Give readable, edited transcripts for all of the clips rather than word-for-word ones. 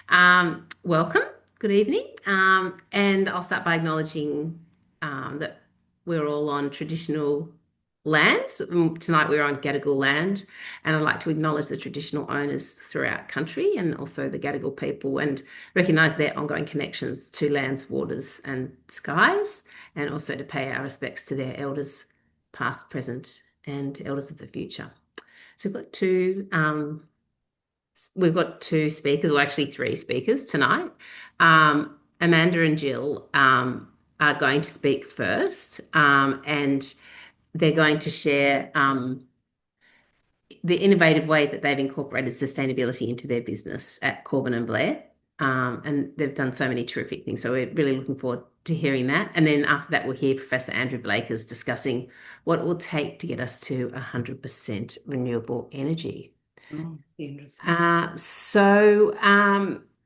Welcome. Good evening. And I'll start by acknowledging that we're all on traditional lands. Tonight we're on Gadigal land, and I'd like to acknowledge the traditional owners throughout country and also the Gadigal people and recognise their ongoing connections to lands, waters, and skies, and also to pay our respects to their elders, past, present, and elders of the future. So we've got two speakers, or actually three speakers tonight. Amanda and Jill are going to speak first, and they're going to share the innovative ways that they've incorporated sustainability into their business at Corbin and Blair. And they've done so many terrific things. So we're really looking forward to hearing that. And then after that, we'll hear Professor Andrew Blakers discussing what it will take to get us to 100% renewable energy. Oh, interesting.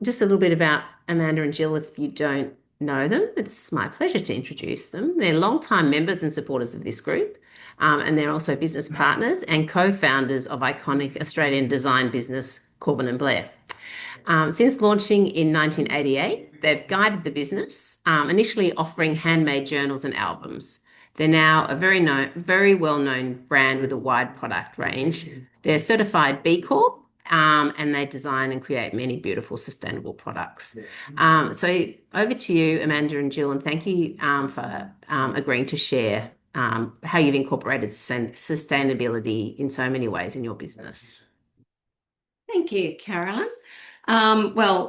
Just a little bit about Amanda and Jill, if you don't know them, it's my pleasure to introduce them. They're longtime members and supporters of this group, and they're also business partners and co-founders of iconic Australian design business Corbin and Blair. Since launching in 1988, they've guided the business, initially offering handmade journals and albums. They're now a very well-known brand with a wide product range. They're certified B Corp, and they design and create many beautiful sustainable products. So over to you, Amanda and Jill, and thank you for agreeing to share how you've incorporated sustainability in so many ways in your business. Thank you, Carolyn.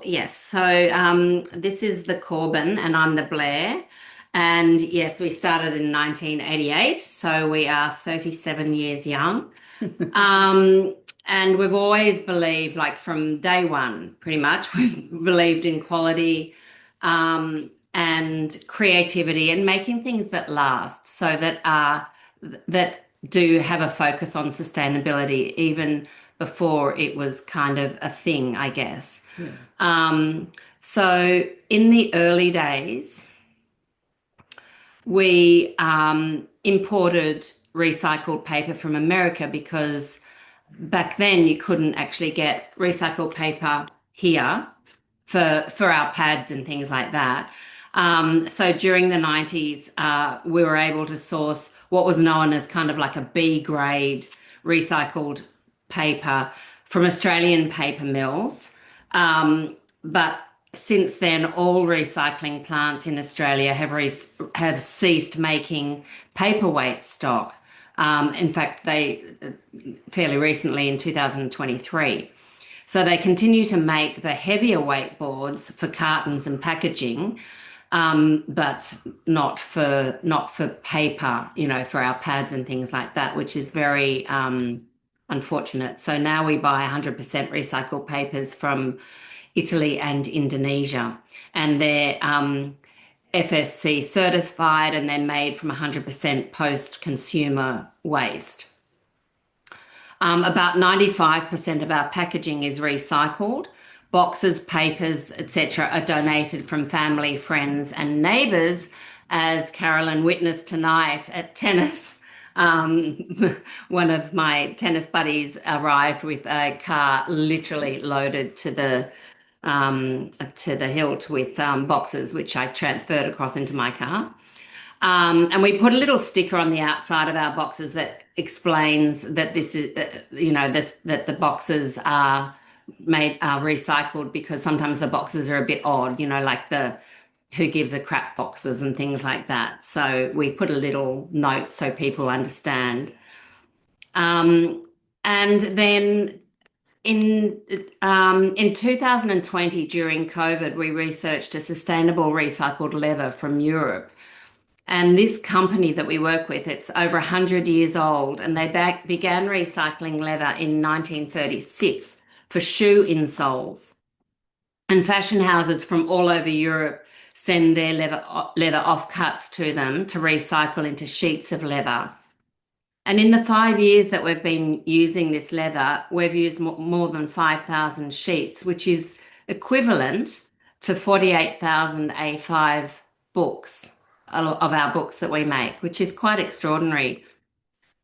Yes, this is the Corbin and I'm the Blair. And yes, we started in 1988, so we are 37 years young. And we've always believed, like from day one, pretty much, we've believed in quality, and creativity and making things that last, so that do have a focus on sustainability, even before it was kind of a thing, I guess. So in the early days, we imported recycled paper from America because back then you couldn't actually get recycled paper here for our pads and things like that. So during the 90s, we were able to source what was known as kind of like a B grade recycled paper from Australian paper mills. But since then, all recycling plants in Australia have ceased making paperweight stock. In fact, they fairly recently in 2023. So they continue to make the heavier weight boards for cartons and packaging, but not for paper, for our pads and things like that, which is very unfortunate. So now we buy 100% recycled papers from Italy and Indonesia, and they're FSC certified, and they're made from 100% post-consumer waste. About 95% of our packaging is recycled. Boxes, papers, etc. are donated from family, friends, and neighbours, as Carolyn witnessed tonight at tennis. One of my tennis buddies arrived with a car literally loaded to the hilt with boxes, which I transferred across into my car. And we put a little sticker on the outside of our boxes that explains that this is, that the boxes are recycled, because sometimes the boxes are a bit odd, like the who gives a crap boxes and things like that. So we put a little note so people understand. And then in 2020, during COVID, we researched a sustainable recycled leather from Europe. And this company that we work with, it's over 100 years old, and they began recycling leather in 1936 for shoe insoles. And fashion houses from all over Europe send their leather offcuts to them to recycle into sheets of leather. And in the 5 years that we've been using this leather, we've used more than 5,000 sheets, which is equivalent to 48,000 A5 books of our books that we make, which is quite extraordinary.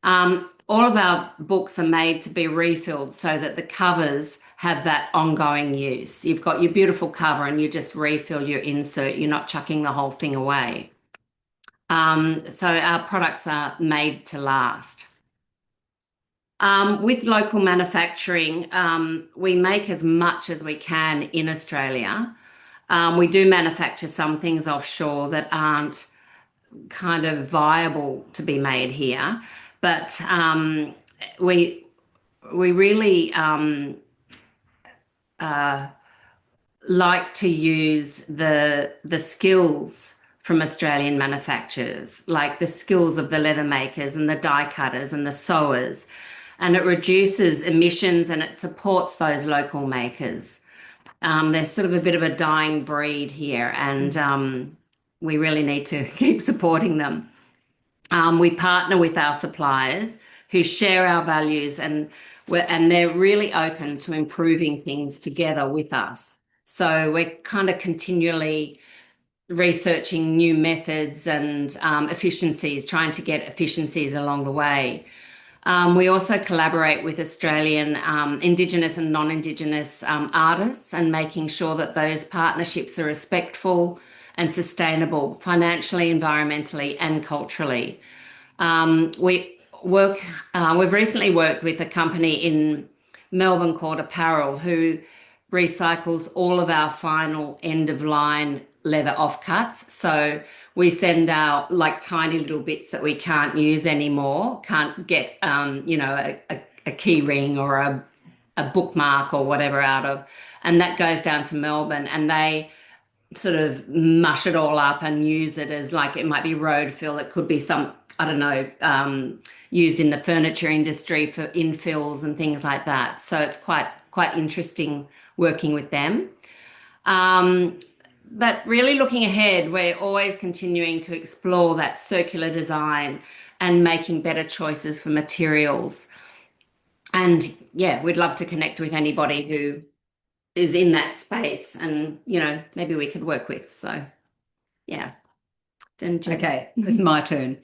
All of our books are made to be refilled so that the covers have that ongoing use. You've got your beautiful cover and you just refill your insert. You're not chucking the whole thing away. So our products are made to last. With local manufacturing, we make as much as we can in Australia. We do manufacture some things offshore that aren't kind of viable to be made here, but we really like to use the skills from Australian manufacturers, like the skills of the leather makers and the die cutters and the sewers, and it reduces emissions and it supports those local makers. They're sort of a bit of a dying breed here, and we really need to keep supporting them. We partner with our suppliers who share our values, and they're really open to improving things together with us. So we're kind of continually researching new methods and efficiencies, trying to get efficiencies along the way. We also collaborate with Australian Indigenous and non-Indigenous artists, and making sure that those partnerships are respectful and sustainable financially, environmentally, and culturally. We've recently worked with a company in Melbourne called Apparel, who recycles all of our final end of line leather offcuts. So we send out like tiny little bits that we can't use anymore, can't get, a key ring or a bookmark or whatever out of, and that goes down to Melbourne, and they sort of mush it all up and use it as, like, it might be road fill, it could be some, I don't know, used in the furniture industry for infills and things like that. So it's quite interesting working with them. But really looking ahead, we're always continuing to explore that circular design and making better choices for materials. And yeah, we'd love to connect with anybody who is in that space, and maybe we could work with. So yeah. Okay, this is my turn.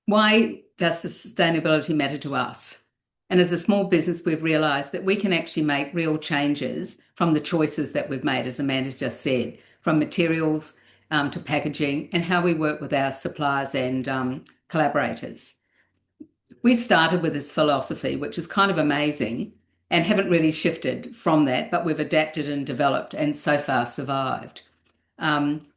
Why does sustainability matter to us? And as a small business, we've realised that we can actually make real changes from the choices that we've made, as Amanda's just said, from materials to packaging, and how we work with our suppliers and collaborators. We started with this philosophy, which is kind of amazing, and haven't really shifted from that, but we've adapted and developed and so far survived.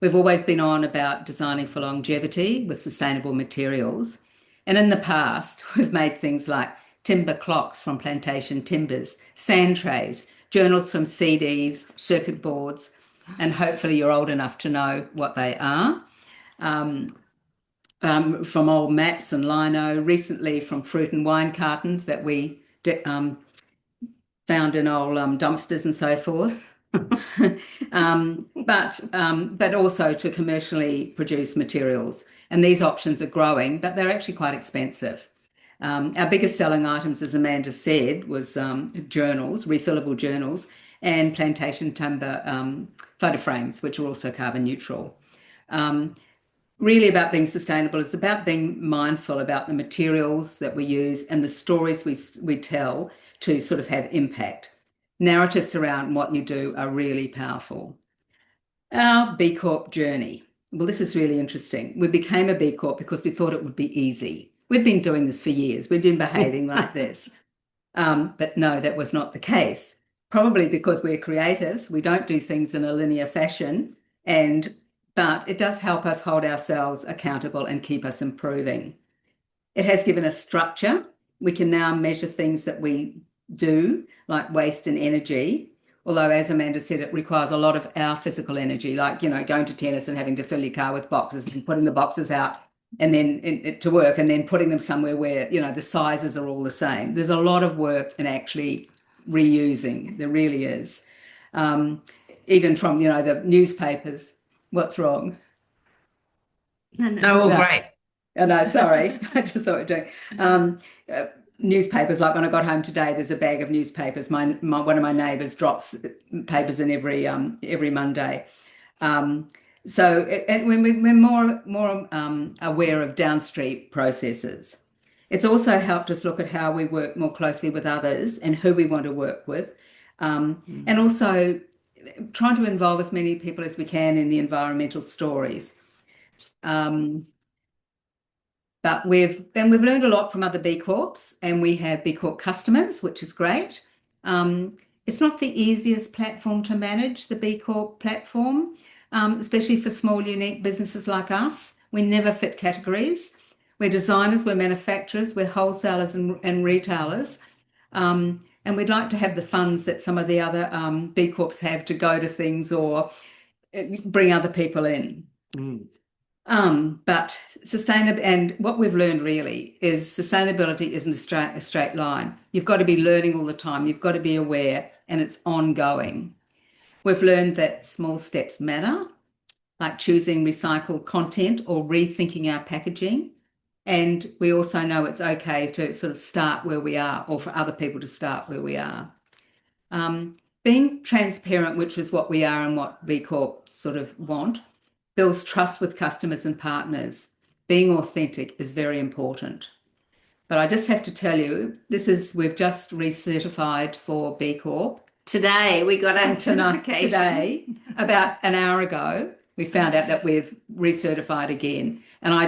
We've always been on about designing for longevity with sustainable materials. And in the past, we've made things like timber clocks from plantation timbers, sand trays, journals from CDs, circuit boards, and hopefully you're old enough to know what they are. From old maps and lino, recently from fruit and wine cartons that we found in old dumpsters and so forth. But also to commercially produce materials. And these options are growing, but they're actually quite expensive. Our biggest selling items, as Amanda said, was journals, refillable journals, and plantation timber photo frames, which are also carbon neutral. Really about being sustainable is about being mindful about the materials that we use and the stories we tell to sort of have impact. Narratives around what you do are really powerful. Our B Corp journey. Well, this is really interesting. We became a B Corp because we thought it would be easy. We've been doing this for years. We've been behaving like this. But no, that was not the case. Probably because we're creatives. We don't do things in a linear fashion, but it does help us hold ourselves accountable and keep us improving. It has given us structure. We can now measure things that we do, like waste and energy. Although, as Amanda said, it requires a lot of our physical energy, like, going to tennis and having to fill your car with boxes and putting the boxes out and then to work, and then putting them somewhere where, the sizes are all the same. There's a lot of work in actually reusing. There really is. Even from, the newspapers. What's wrong? No, all great. Oh, no, sorry. I just thought we were doing newspapers. Like when I got home today, there's a bag of newspapers. One of my neighbours drops papers in every Monday. So we're more aware of downstream processes. It's also helped us look at how we work more closely with others and who we want to work with. And also trying to involve as many people as we can in the environmental stories. But we've learned a lot from other B Corps, and we have B Corp customers, which is great. It's not the easiest platform to manage, the B Corp platform, especially for small, unique businesses like us. We never fit categories. We're designers, we're manufacturers, we're wholesalers and retailers. And we'd like to have the funds that some of the other B Corps have to go to things or bring other people in. But sustainable, and what we've learned really is sustainability isn't a straight line. You've got to be learning all the time. You've got to be aware, and it's ongoing. We've learned that small steps matter, like choosing recycled content or rethinking our packaging. And we also know it's okay to sort of start where we are, or for other people to start where we are. Being transparent, which is what we are and what B Corp sort of want, builds trust with customers and partners. Being authentic is very important. But I just have to tell you, we've just recertified for B Corp. Today we got a notification. Today, about an hour ago, we found out that we've recertified again. And I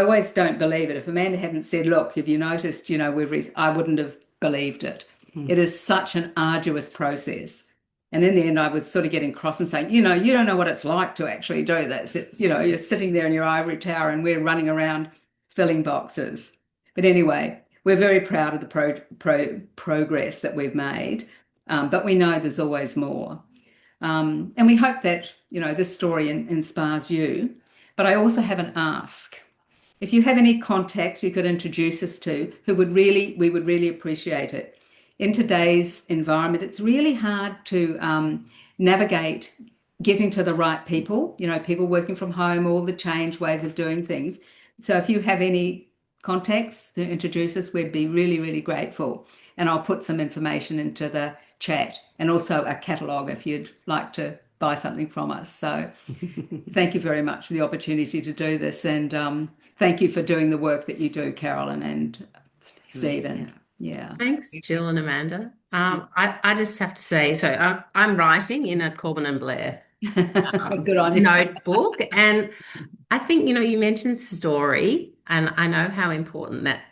always don't believe it. If Amanda hadn't said, look, have you noticed, I wouldn't have believed it. It is such an arduous process. And in the end, I was sort of getting cross and saying, you don't know what it's like to actually do this. It's, you're sitting there in your ivory tower and we're running around filling boxes. But anyway, we're very proud of the progress that we've made, but we know there's always more. And we hope that, this story inspires you. But I also have an ask. If you have any contacts you could introduce us to, we would really appreciate it. In today's environment, it's really hard to navigate getting to the right people, people working from home, all the change ways of doing things. So if you have any contacts to introduce us, we'd be really, really grateful. And I'll put some information into the chat, and also a catalogue if you'd like to buy something from us. So thank you very much for the opportunity to do this. And thank you for doing the work that you do, Carolyn and Stephen. Yeah. Thanks, Jill and Amanda. I just have to say, so I'm writing in a Corbin and Blair Good on you. notebook, and I think, you mentioned story, and I know how important that,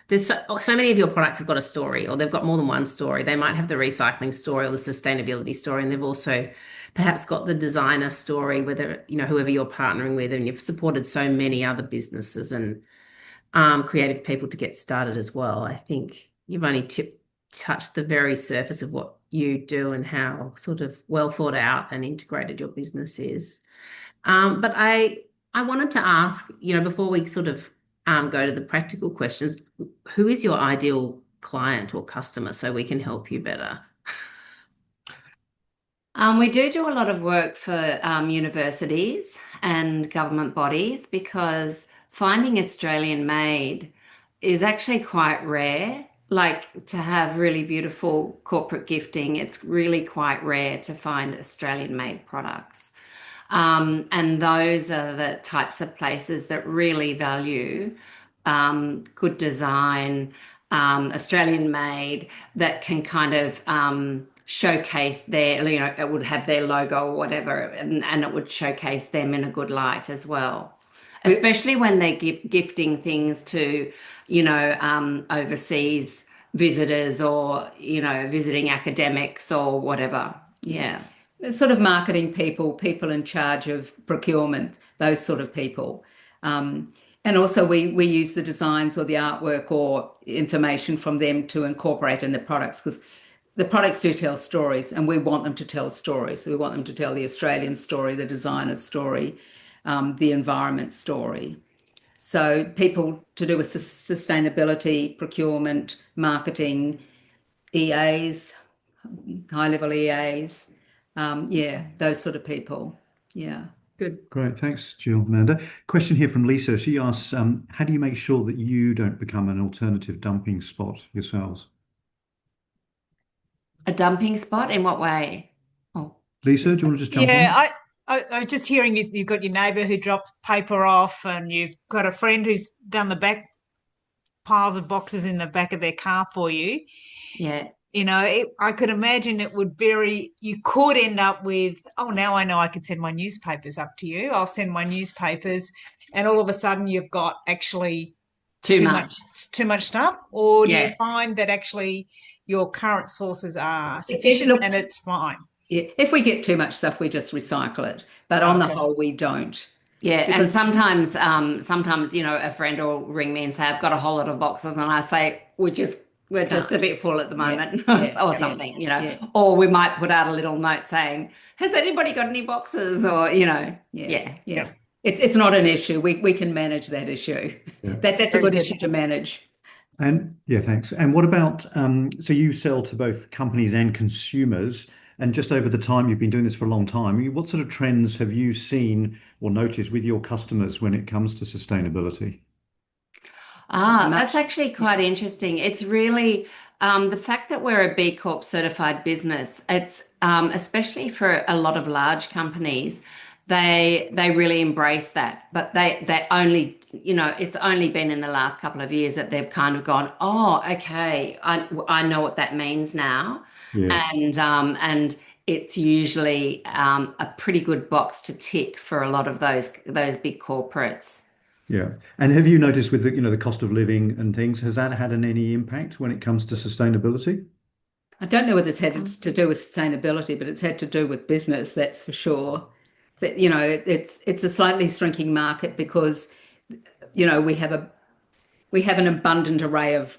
there's so many of your products have got a story, or they've got more than one story. They might have the recycling story or the sustainability story, and they've also perhaps got the designer story, whether, whoever you're partnering with, and you've supported so many other businesses and creative people to get started as well. I think you've only touched the very surface of what you do and how sort of well thought out and integrated your business is. But I wanted to ask, before we sort of go to the practical questions, who is your ideal client or customer so we can help you better? We do a lot of work for universities and government bodies, because finding Australian made is actually quite rare. Like, to have really beautiful corporate gifting, it's really quite rare to find Australian made products. And those are the types of places that really value good design, Australian made, that can kind of showcase their, it would have their logo or whatever, and it would showcase them in a good light as well. Especially when they're gifting things to, overseas visitors, or, visiting academics or whatever. Yeah. Sort of marketing people in charge of procurement, those sort of people. And also we use the designs or the artwork or information from them to incorporate in the products, because the products do tell stories, and we want them to tell stories. So we want them to tell the Australian story, the designer's story, the environment story. So people to do with sustainability, procurement, marketing, EAs, high-level EAs, those sort of people. Yeah. Good. Great. Thanks, Jill. Amanda. Question here from Lisa. She asks, how do you make sure that you don't become an alternative dumping spot yourselves? A dumping spot? In what way? Oh, Lisa, do you want to just jump on? Yeah, I was just hearing you've got your neighbour who drops paper off, and you've got a friend who's done the back piles of boxes in the back of their car for you. Yeah. I could imagine it would vary. You could end up with, oh, now I know I could send my newspapers up to you. I'll send my newspapers, and all of a sudden you've got actually Too much. too much stuff. Or do you Yeah. find that actually your current sources are It- sufficient look- and it's fine? Yeah, if we get too much stuff, we just recycle it. But on the Okay. whole, we don't. Yeah, and Because- sometimes, a friend will ring me and say, "I've got a whole lot of boxes," and I say, we're just a bit full at the moment, yeah, or yeah, something, yeah. Or we might put out a little note saying, "Has anybody got any boxes?" Or Yeah. It's not an issue. We can manage that issue. Yeah. That's a good issue to manage. And yeah, thanks. And what about, so you sell to both companies and consumers, and just over the time you've been doing this for a long time, what sort of trends have you seen or noticed with your customers when it comes to sustainability? That's actually quite interesting. It's really the fact that we're a B Corp certified business. It's especially for a lot of large companies, they really embrace that. But they only, it's only been in the last couple of years that they've kind of gone, oh, okay, I know what that means now. Yeah. And it's usually a pretty good box to tick for a lot of those big corporates. Yeah. And have you noticed with the cost of living and things, has that had any impact when it comes to sustainability? I don't know whether it's had to do with sustainability, but it's had to do with business, that's for sure. That, it's a slightly shrinking market because, we have an abundant array of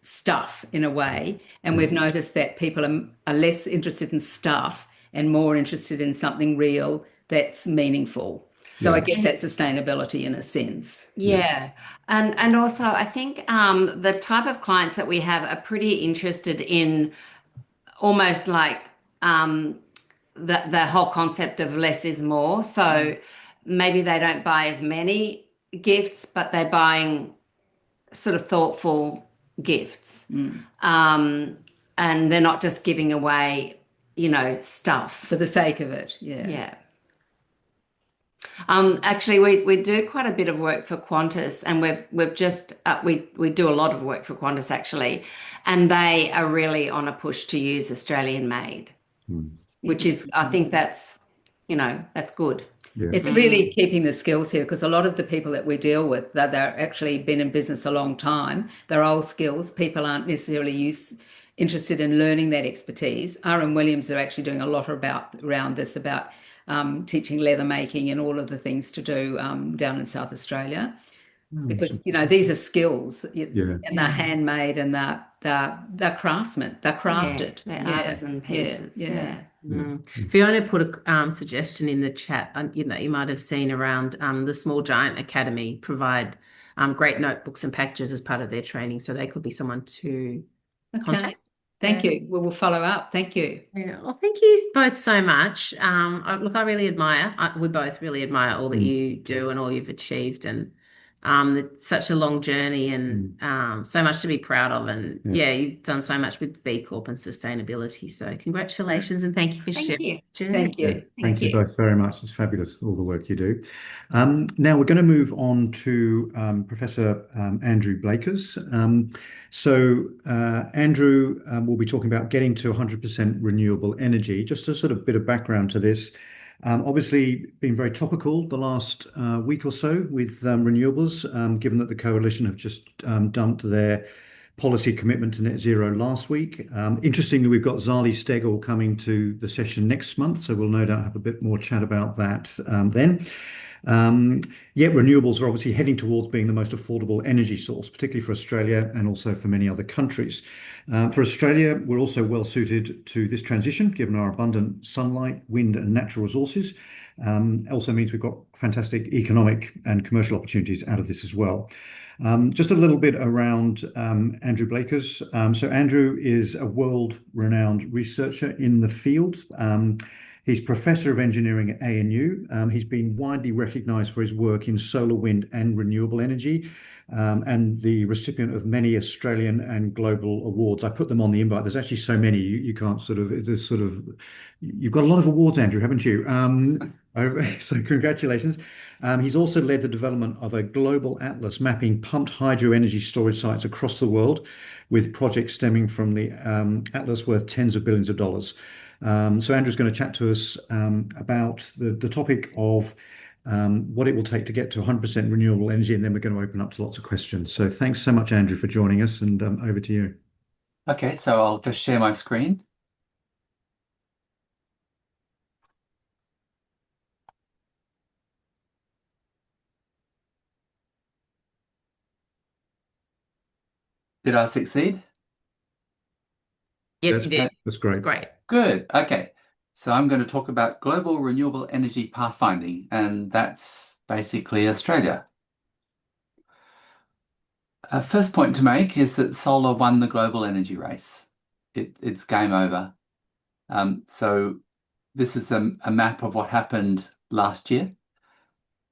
stuff in a way, and we've noticed that people are less interested in stuff and more interested in something real that's meaningful. So I guess that's sustainability in a sense. Yeah. And also I think the type of clients that we have are pretty interested in almost like the whole concept of less is more. So maybe they don't buy as many gifts, but they're buying sort of thoughtful gifts. And they're not just giving away, stuff. For the sake of it, yeah. Yeah. Actually, we do quite a bit of work for Qantas, and we've just we do a lot of work for Qantas actually, and they are really on a push to use Australian made, which is, I think that's good. Yeah. It's really keeping the skills here, because a lot of the people that we deal with, they're actually been in business a long time. They're old skills. People aren't necessarily interested in learning that expertise. R.M. Williams are actually doing a lot around this, about teaching leather making and all of the things to do down in South Australia, because these are skills, and they're handmade, and they're craftsmen. They're crafted. They're artisan pieces. Yeah. Fiona put a suggestion in the chat. You might have seen around the Small Giant Academy provide great notebooks and packages as part of their training, so they could be someone to contact. Thank you. We will follow up. Thank you. Yeah. Well, thank you both so much. I really admire. We both really admire all that you do and all you've achieved, and it's such a long journey, and so much to be proud of. And you've done so much with B Corp and sustainability. So congratulations, and thank you for sharing. Thank you. Thank you both very much. It's fabulous, all the work you do. Now we're going to move on to Professor Andrew Blakers. Andrew will be talking about getting to 100% renewable energy. Just a sort of bit of background to this. Obviously, been very topical the last week or so with renewables, given that the coalition have just dumped their policy commitment to net zero last week. Interestingly, we've got Zali Steggall coming to the session next month, so we'll no doubt have a bit more chat about that then. Yet renewables are obviously heading towards being the most affordable energy source, particularly for Australia and also for many other countries. For Australia, we're also well suited to this transition, given our abundant sunlight, wind and natural resources. Also means we've got fantastic economic and commercial opportunities out of this as well. Just a little bit around Andrew Blakers. So Andrew is a world-renowned researcher in the field. He's Professor of Engineering at ANU. He's been widely recognised for his work in solar, wind and renewable energy, and the recipient of many Australian and global awards. I put them on the invite. There's actually so many, you can't you've got a lot of awards, Andrew, haven't you? So congratulations. He's also led the development of a global atlas mapping pumped hydro energy storage sites across the world, with projects stemming from the atlas worth tens of billions of dollars. So Andrew's going to chat to us about the topic of what it will take to get to 100% renewable energy, and then we're going to open up to lots of questions. So thanks so much, Andrew, for joining us, and over to you. Okay, so I'll just share my screen. Did I succeed? Yes, you did. That's great. Great. Good. Okay. So I'm going to talk about global renewable energy pathfinding, and that's basically Australia. First point to make is that solar won the global energy race. It's game over. So this is a map of what happened last year.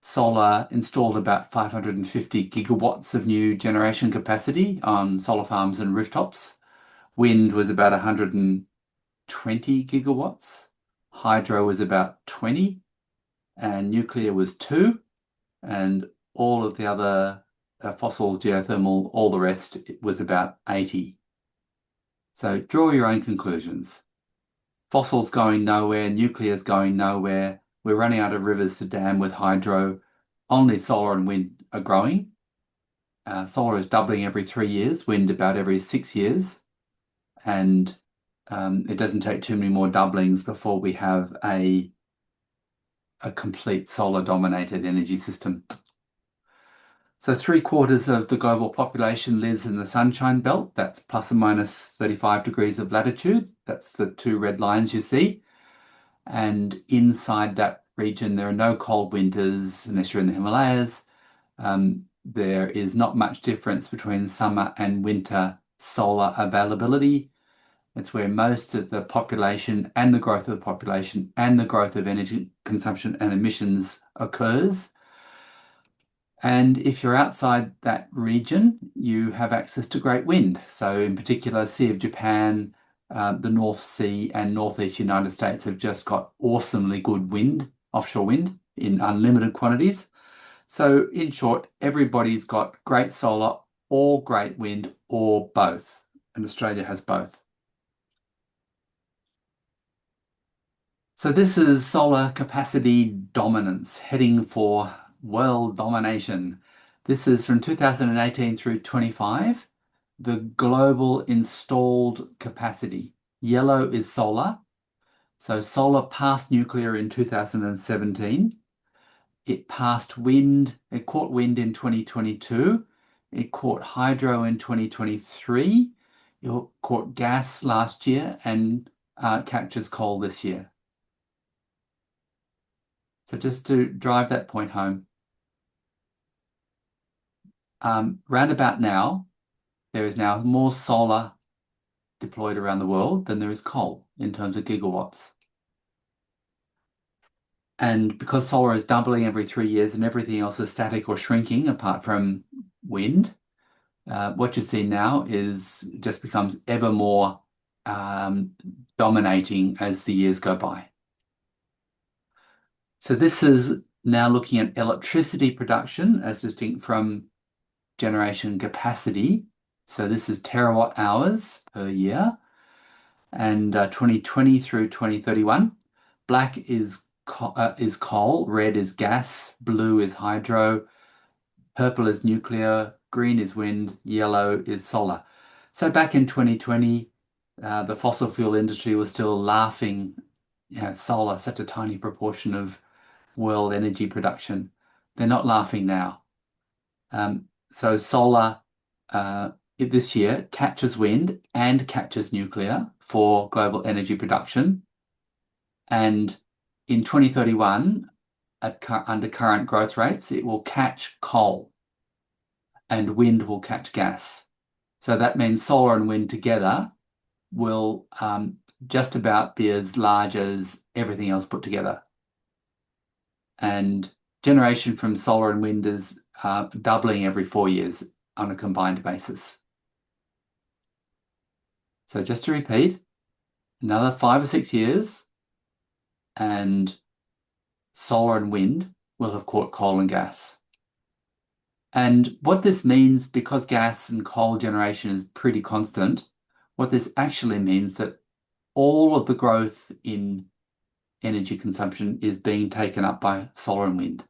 Solar installed about 550 gigawatts of new generation capacity on solar farms and rooftops. Wind was about 120 gigawatts. Hydro was about 20, and nuclear was 2, and all of the other fossil, geothermal, all the rest, it was about 80. So draw your own conclusions. Fossils going nowhere, nuclear's going nowhere. We're running out of rivers to dam with hydro. Only solar and wind are growing. Solar is doubling every 3 years, wind about every 6 years. And it doesn't take too many more doublings before we have a complete solar-dominated energy system. So 3/4 of the global population lives in the Sunshine Belt. That's plus or minus 35 degrees of latitude. That's the 2 red lines you see. And inside that region, there are no cold winters unless you're in the Himalayas. There is not much difference between summer and winter solar availability. It's where most of the population and the growth of the population and the growth of energy consumption and emissions occurs. And if you're outside that region, you have access to great wind. So in particular, Sea of Japan, the North Sea and Northeast United States have just got awesomely good wind, offshore wind in unlimited quantities. So in short, everybody's got great solar or great wind or both. And Australia has both. So this is solar capacity dominance, heading for world domination. This is from 2018 through 25, the global installed capacity. Yellow is solar. So solar passed nuclear in 2017. It passed wind, it caught wind in 2022. It caught hydro in 2023. It caught gas last year and captures coal this year. So just to drive that point home, round about now, there is now more solar deployed around the world than there is coal in terms of gigawatts. And because solar is doubling every 3 years and everything else is static or shrinking apart from wind, what you see now is just becomes ever more dominating as the years go by. So this is now looking at electricity production as distinct from generation capacity. So this is terawatt hours per year, and 2020 through 2031. Black is coal, red is gas, blue is hydro, purple is nuclear, green is wind, yellow is solar. So back in 2020, the fossil fuel industry was still laughing, solar, such a tiny proportion of world energy production. They're not laughing now. So solar this year captures wind and captures nuclear for global energy production. And in 2031, under current growth rates, it will catch coal and wind will catch gas. So that means solar and wind together will just about be as large as everything else put together. And generation from solar and wind is doubling every 4 years on a combined basis. So just to repeat, another 5 or 6 years, and solar and wind will have caught coal and gas. And what this means, because gas and coal generation is pretty constant, what this actually means that all of the growth in energy consumption is being taken up by solar and wind.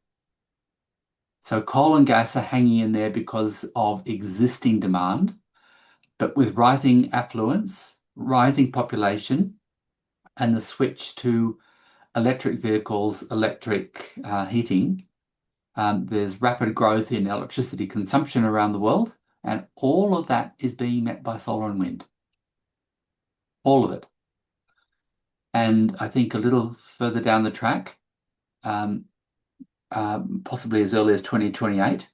So coal and gas are hanging in there because of existing demand, but with rising affluence, rising population, and the switch to electric vehicles, electric heating, there's rapid growth in electricity consumption around the world, and all of that is being met by solar and wind. All of it. And I think a little further down the track, possibly as early as 2028,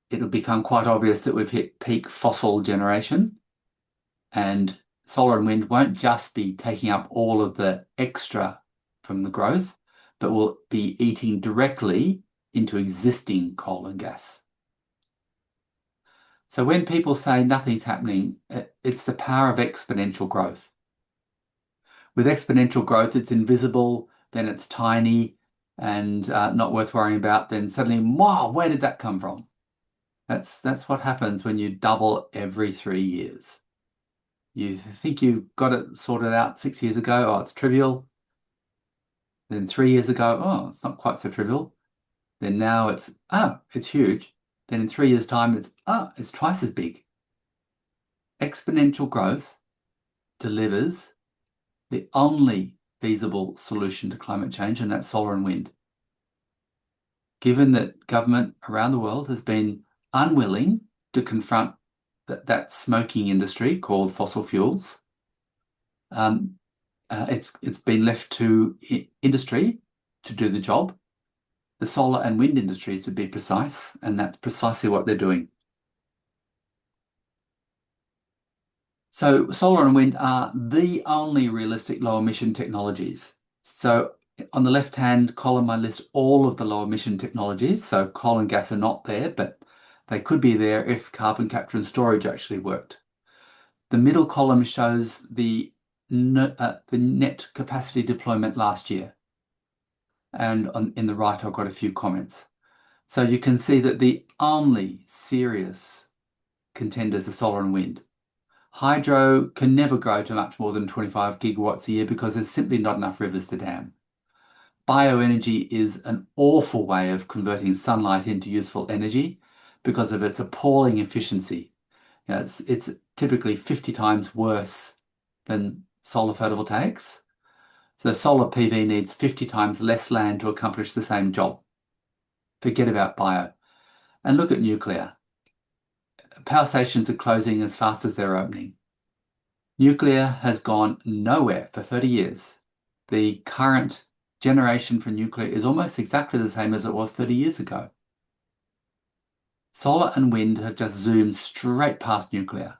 it'll become quite obvious that we've hit peak fossil generation, and solar and wind won't just be taking up all of the extra from the growth, but will be eating directly into existing coal and gas. So when people say nothing's happening, it's the power of exponential growth. With exponential growth, it's invisible, then it's tiny and not worth worrying about. Then suddenly, wow, where did that come from? That's what happens when you double every 3 years. You think you've got it sorted out 6 years ago, oh, it's trivial. Then 3 years ago, oh, it's not quite so trivial. Then now it's huge. Then in 3 years' time, it's twice as big. Exponential growth delivers the only feasible solution to climate change, and that's solar and wind. Given that government around the world has been unwilling to confront that smoking industry called fossil fuels, it's been left to industry to do the job. The solar and wind industries, to be precise, and that's precisely what they're doing. So solar and wind are the only realistic low emission technologies. So on the left-hand column, I list all of the low emission technologies. So coal and gas are not there, but they could be there if carbon capture and storage actually worked. The middle column shows the net capacity deployment last year. And in the right, I've got a few comments. So you can see that the only serious contenders are solar and wind. Hydro can never grow to much more than 25 gigawatts a year because there's simply not enough rivers to dam. Bioenergy is an awful way of converting sunlight into useful energy because of its appalling efficiency. You know, it's typically 50 times worse than solar photovoltaics. So solar PV needs 50 times less land to accomplish the same job. Forget about bio. And look at nuclear. Power stations are closing as fast as they're opening. Nuclear has gone nowhere for 30 years. The current generation for nuclear is almost exactly the same as it was 30 years ago. Solar and wind have just zoomed straight past nuclear.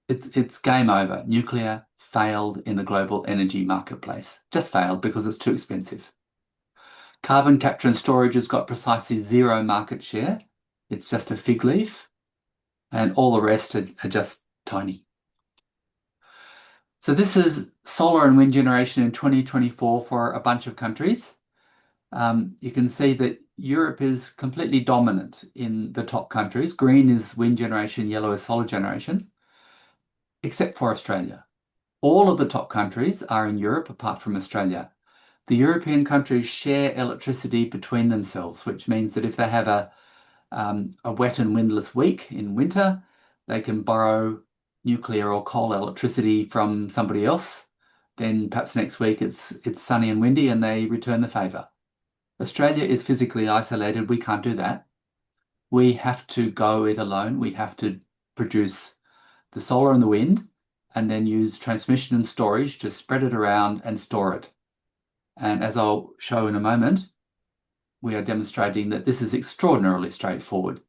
It's game over. Nuclear failed in the global energy marketplace. Just failed because it's too expensive. Carbon capture and storage has got precisely zero market share. It's just a fig leaf, and all the rest are just tiny. So this is solar and wind generation in 2024 for a bunch of countries. You can see that Europe is completely dominant in the top countries. Green is wind generation, yellow is solar generation, except for Australia. All of the top countries are in Europe apart from Australia. The European countries share electricity between themselves, which means that if they have a wet and windless week in winter, they can borrow nuclear or coal electricity from somebody else. Then perhaps next week it's sunny and windy and they return the favour. Australia is physically isolated. We can't do that. We have to go it alone. We have to produce the solar and the wind and then use transmission and storage to spread it around and store it. And as I'll show in a moment, we are demonstrating that this is extraordinarily straightforward.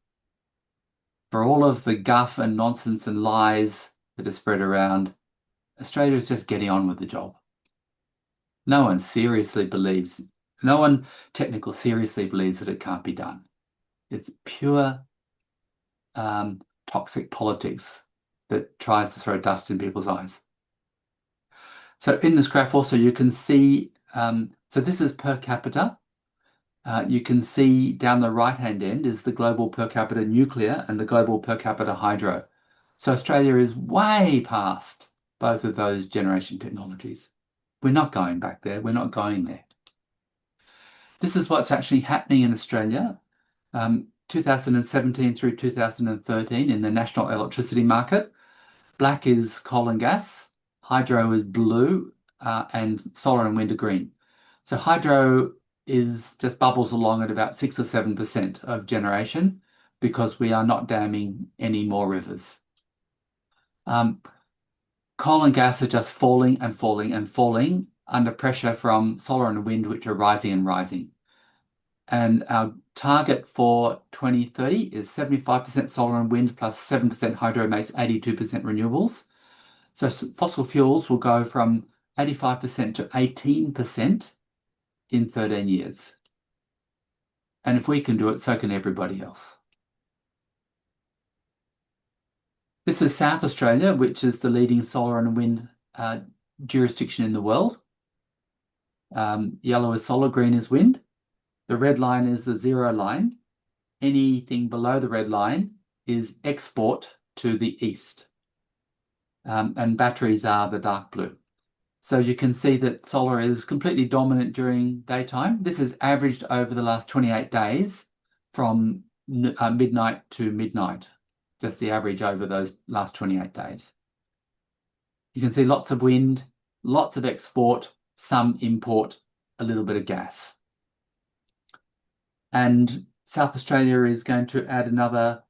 For all of the guff and nonsense and lies that are spread around, Australia is just getting on with the job. No one technical seriously believes that it can't be done. It's pure toxic politics that tries to throw dust in people's eyes. So in this graph also you can see So this is per capita. You can see down the right-hand end is the global per capita nuclear and the global per capita hydro. So Australia is way past both of those generation technologies. We're not going back there. We're not going there. This is what's actually happening in Australia. 2017 through 2013 in the national electricity market. Black is coal and gas, hydro is blue, and solar and wind are green. So hydro is just bubbles along at about 6 or 7% of generation because we are not damming any more rivers. Coal and gas are just falling and falling and falling under pressure from solar and wind, which are rising and rising. And our target for 2030 is 75% solar and wind plus 7% hydro makes 82% renewables. So fossil fuels will go from 85% to 18% in 13 years. And if we can do it, so can everybody else. This is South Australia, which is the leading solar and wind jurisdiction in the world. Yellow is solar, green is wind. The red line is the zero line. Anything below the red line is export to the east. And batteries are the dark blue. So you can see that solar is completely dominant during daytime. This is averaged over the last 28 days from midnight to midnight. Just the average over those last 28 days. You can see lots of wind, lots of export, some import, a little bit of gas. And South Australia is going to add another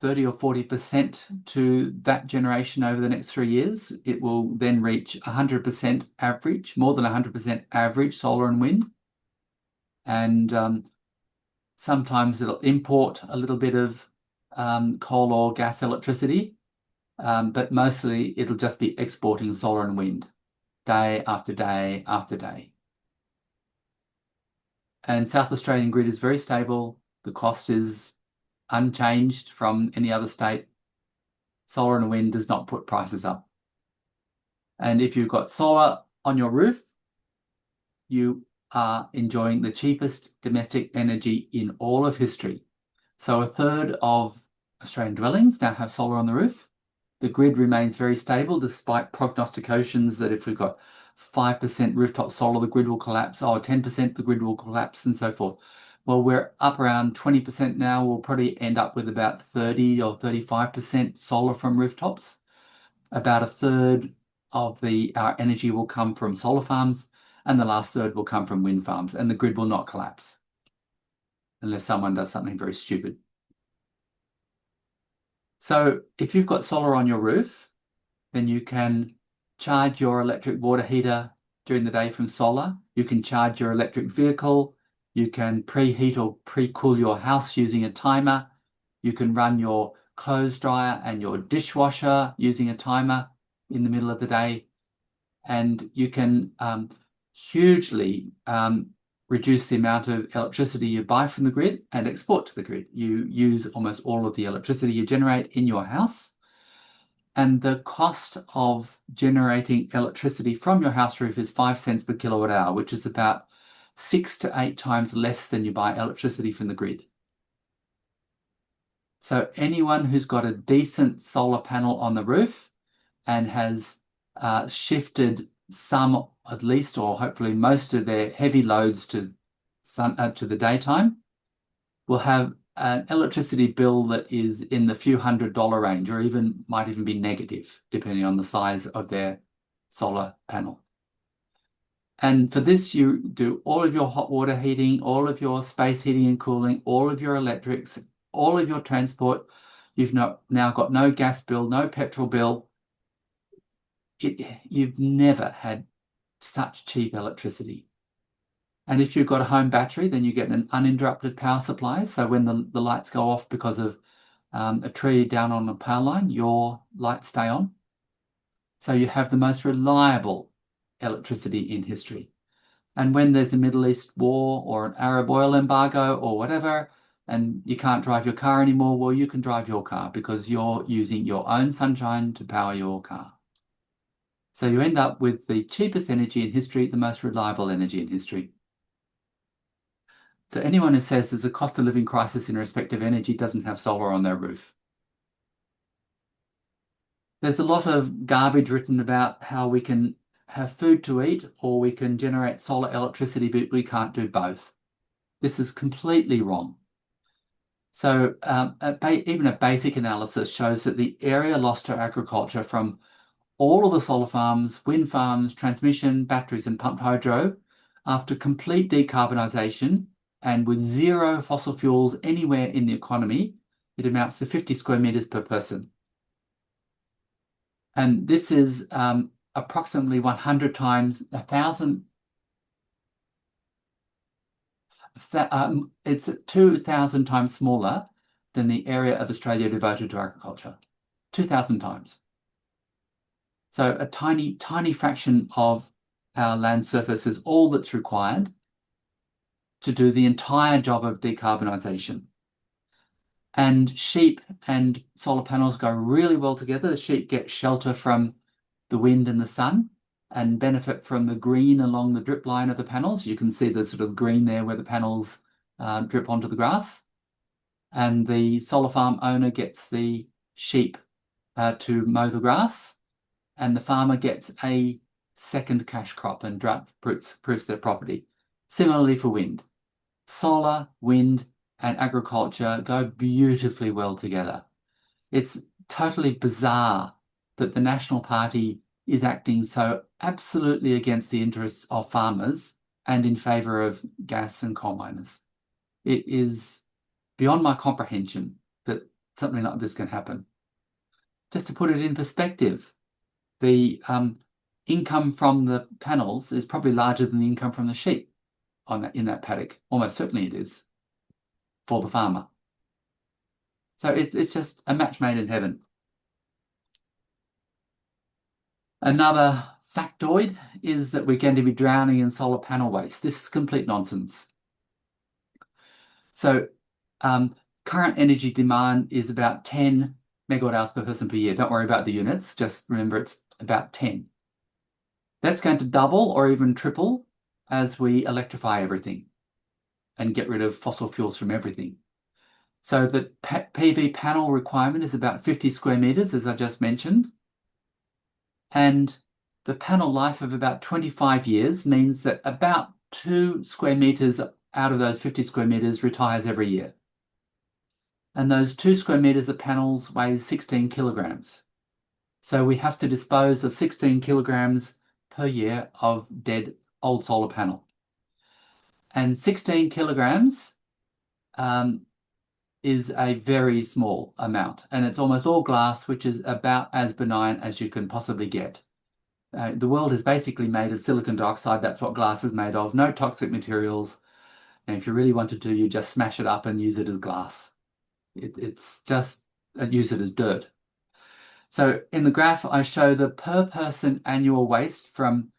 30 or 40% to that generation over the next 3 years. It will then reach 100% average, more than 100% average solar and wind. And sometimes it'll import a little bit of coal or gas electricity, but mostly it'll just be exporting solar and wind day after day after day. And South Australian grid is very stable. The cost is unchanged from any other state. Solar and wind does not put prices up. And if you've got solar on your roof, you are enjoying the cheapest domestic energy in all of history. So a third of Australian dwellings now have solar on the roof. The grid remains very stable despite prognostications that if we've got 5% rooftop solar, the grid will collapse, or 10% the grid will collapse, and so forth. Well, we're up around 20% now. We'll probably end up with about 30 or 35% solar from rooftops. About a third of our energy will come from solar farms, and the last third will come from wind farms, and the grid will not collapse unless someone does something very stupid. So if you've got solar on your roof, then you can charge your electric water heater during the day from solar. You can charge your electric vehicle. You can preheat or pre-cool your house using a timer. You can run your clothes dryer and your dishwasher using a timer in the middle of the day. And you can hugely reduce the amount of electricity you buy from the grid and export to the grid. You use almost all of the electricity you generate in your house. And the cost of generating electricity from your house roof is 5 cents per kilowatt hour, which is about 6 to 8 times less than you buy electricity from the grid. So anyone who's got a decent solar panel on the roof and has shifted some, at least, or hopefully most of their heavy loads to the daytime will have an electricity bill that is in the few $100 range, or might even be negative, depending on the size of their solar panel. And for this, you do all of your hot water heating, all of your space heating and cooling, all of your electrics, all of your transport. You've now got no gas bill, no petrol bill. You've never had such cheap electricity. And if you've got a home battery, then you get an uninterrupted power supply. So when the lights go off because of a tree down on the power line, your lights stay on. So you have the most reliable electricity in history. And when there's a Middle East war or an Arab oil embargo or whatever, and you can't drive your car anymore, well, you can drive your car because you're using your own sunshine to power your car. So you end up with the cheapest energy in history, the most reliable energy in history. So anyone who says there's a cost of living crisis in respect of energy doesn't have solar on their roof. There's a lot of garbage written about how we can have food to eat or we can generate solar electricity, but we can't do both. This is completely wrong. So even a basic analysis shows that the area lost to agriculture from all of the solar farms, wind farms, transmission, batteries and pumped hydro, after complete decarbonisation and with zero fossil fuels anywhere in the economy, it amounts to 50 square metres per person. And this is approximately 100 times, 1,000, it's 2,000 times smaller than the area of Australia devoted to agriculture. 2,000 times. So a tiny, tiny fraction of our land surface is all that's required to do the entire job of decarbonisation. And sheep and solar panels go really well together. The sheep get shelter from the wind and the sun and benefit from the green along the drip line of the panels. You can see the sort of green there where the panels drip onto the grass. And the solar farm owner gets the sheep to mow the grass, and the farmer gets a second cash crop and drought-proofs their property. Similarly for wind. Solar, wind, and agriculture go beautifully well together. It's totally bizarre that the National Party is acting so absolutely against the interests of farmers and in favour of gas and coal miners. It is beyond my comprehension that something like this can happen. Just to put it in perspective, the income from the panels is probably larger than the income from the sheep in that paddock. Almost certainly it is for the farmer. So it's just a match made in heaven. Another factoid is that we're going to be drowning in solar panel waste. This is complete nonsense. So current energy demand is about 10 megawatt hours per person per year. Don't worry about the units, just remember it's about 10. That's going to double or even triple as we electrify everything and get rid of fossil fuels from everything. So the PV panel requirement is about 50 square metres, as I just mentioned. And the panel life of about 25 years means that about 2 square metres out of those 50 square metres retires every year. And those 2 square metres of panels weigh 16 kilograms. So we have to dispose of 16 kilograms per year of dead old solar panel. And 16 kilograms is a very small amount, and it's almost all glass, which is about as benign as you can possibly get. The world is basically made of silicon dioxide. That's what glass is made of. No toxic materials. And if you really wanted to, you just smash it up and use it as glass. It's just use it as dirt. So in the graph, I show the per person annual waste from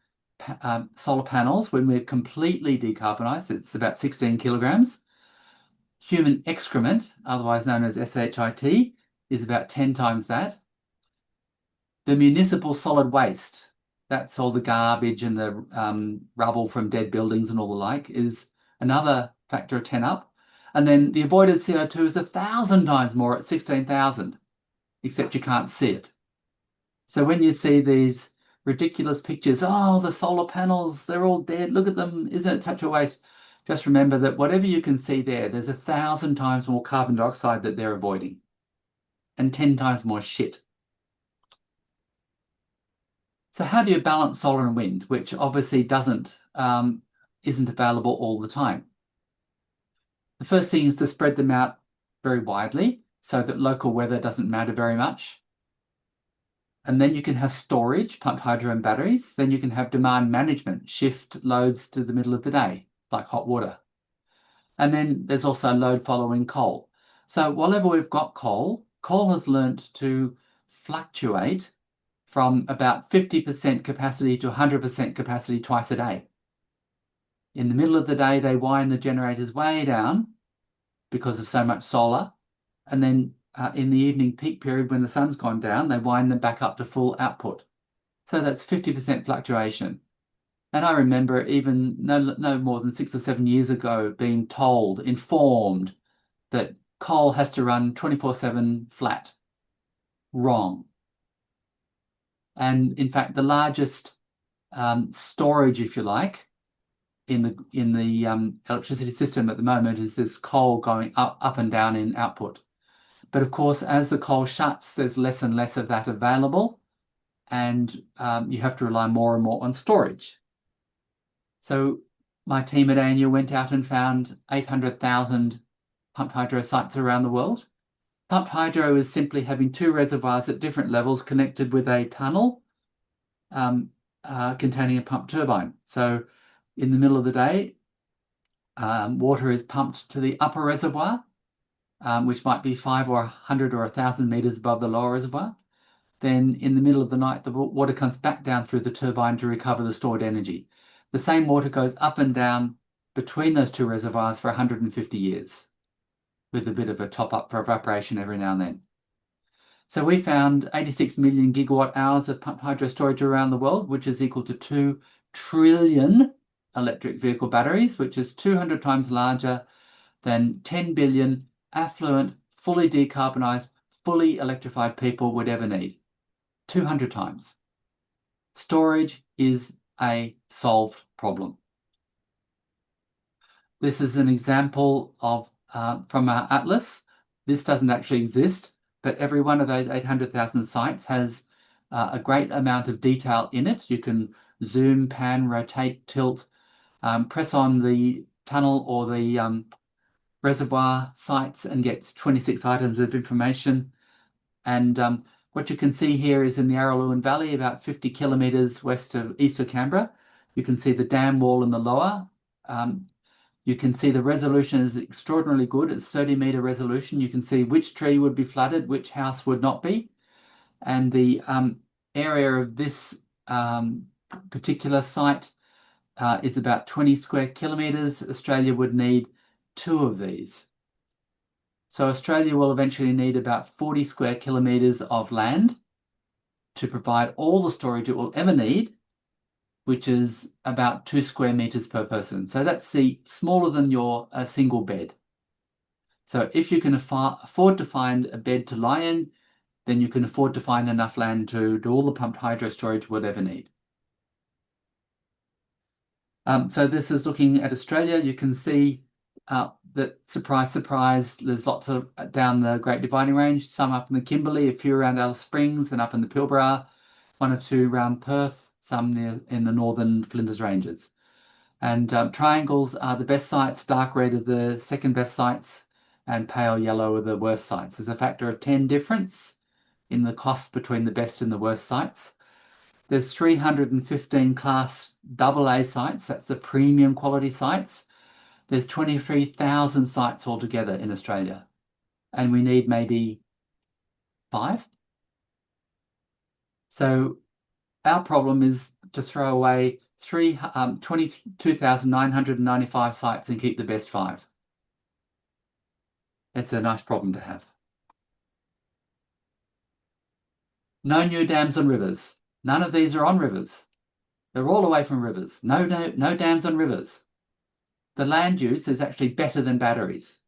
solar panels when we're completely decarbonised. It's about 16 kilograms. Human excrement, otherwise known as SHIT, is about 10 times that. The municipal solid waste, that's all the garbage and the rubble from dead buildings and all the like, is another factor of 10 up. And then the avoided CO2 is 1,000 times more at 16,000, except you can't see it. So when you see these ridiculous pictures, oh, the solar panels, they're all dead, look at them, isn't it such a waste? Just remember that whatever you can see there's 1,000 times more carbon dioxide that they're avoiding and 10 times more shit. So how do you balance solar and wind, which obviously isn't available all the time? The first thing is to spread them out very widely so that local weather doesn't matter very much. And then you can have storage, pumped hydro and batteries. Then you can have demand management, shift loads to the middle of the day, like hot water. And then there's also load following coal. So whenever we've got coal has learnt to fluctuate from about 50% capacity to 100% capacity twice a day. In the middle of the day, they wind the generators way down because of so much solar. And then in the evening peak period, when the sun's gone down, they wind them back up to full output. So that's 50% fluctuation. And I remember even no more than 6 or 7 years ago being told, informed that coal has to run 24/7 flat. Wrong. And in fact, the largest storage, if you like, in the electricity system at the moment is this coal going up and down in output. But of course, as the coal shuts, there's less and less of that available, and you have to rely more and more on storage. So my team at ANU went out and found 800,000 pumped hydro sites around the world. Pumped hydro is simply having two reservoirs at different levels connected with a tunnel containing a pump turbine. So in the middle of the day, water is pumped to the upper reservoir, which might be 5 or 100 or 1,000 meters above the lower reservoir. Then in the middle of the night, the water comes back down through the turbine to recover the stored energy. The same water goes up and down between those two reservoirs for 150 years, with a bit of a top up for evaporation every now and then. So we found 86 million gigawatt hours of pumped hydro storage around the world, which is equal to 2 trillion electric vehicle batteries, which is 200 times larger than 10 billion affluent, fully decarbonised, fully electrified people would ever need. 200 times. Storage is a solved problem. This is an example of from our atlas. This doesn't actually exist, but every one of those 800,000 sites has a great amount of detail in it. You can zoom, pan, rotate, tilt, press on the tunnel or the reservoir sites and get 26 items of information. And what you can see here is in the Araluen Valley, about 50 kilometres east of Canberra. You can see the dam wall in the lower. You can see the resolution is extraordinarily good. It's 30-metre resolution. You can see which tree would be flooded, which house would not be. And the area of this particular site is about 20 square kilometres. Australia would need 2 of these. So Australia will eventually need about 40 square kilometres of land to provide all the storage it will ever need, which is about 2 square metres per person. So that's smaller than your single bed. So if you can afford to find a bed to lie in, then you can afford to find enough land to do all the pumped hydro storage we'll ever need. So this is looking at Australia. You can see that, surprise, surprise, there's lots of down the Great Dividing Range, some up in the Kimberley, a few around Alice Springs and up in the Pilbara, 1 or 2 around Perth, some near in the northern Flinders Ranges. And triangles are the best sites, dark red are the second best sites, and pale yellow are the worst sites. There's a factor of 10 difference in the cost between the best and the worst sites. There's 315 class AA sites, that's the premium quality sites. There's 23,000 sites altogether in Australia, and we need maybe 5. So our problem is to throw away 22,995 sites and keep the best 5. It's a nice problem to have. No new dams on rivers. None of these are on rivers. They're all away from rivers. No dams on rivers. The land use is actually better than batteries.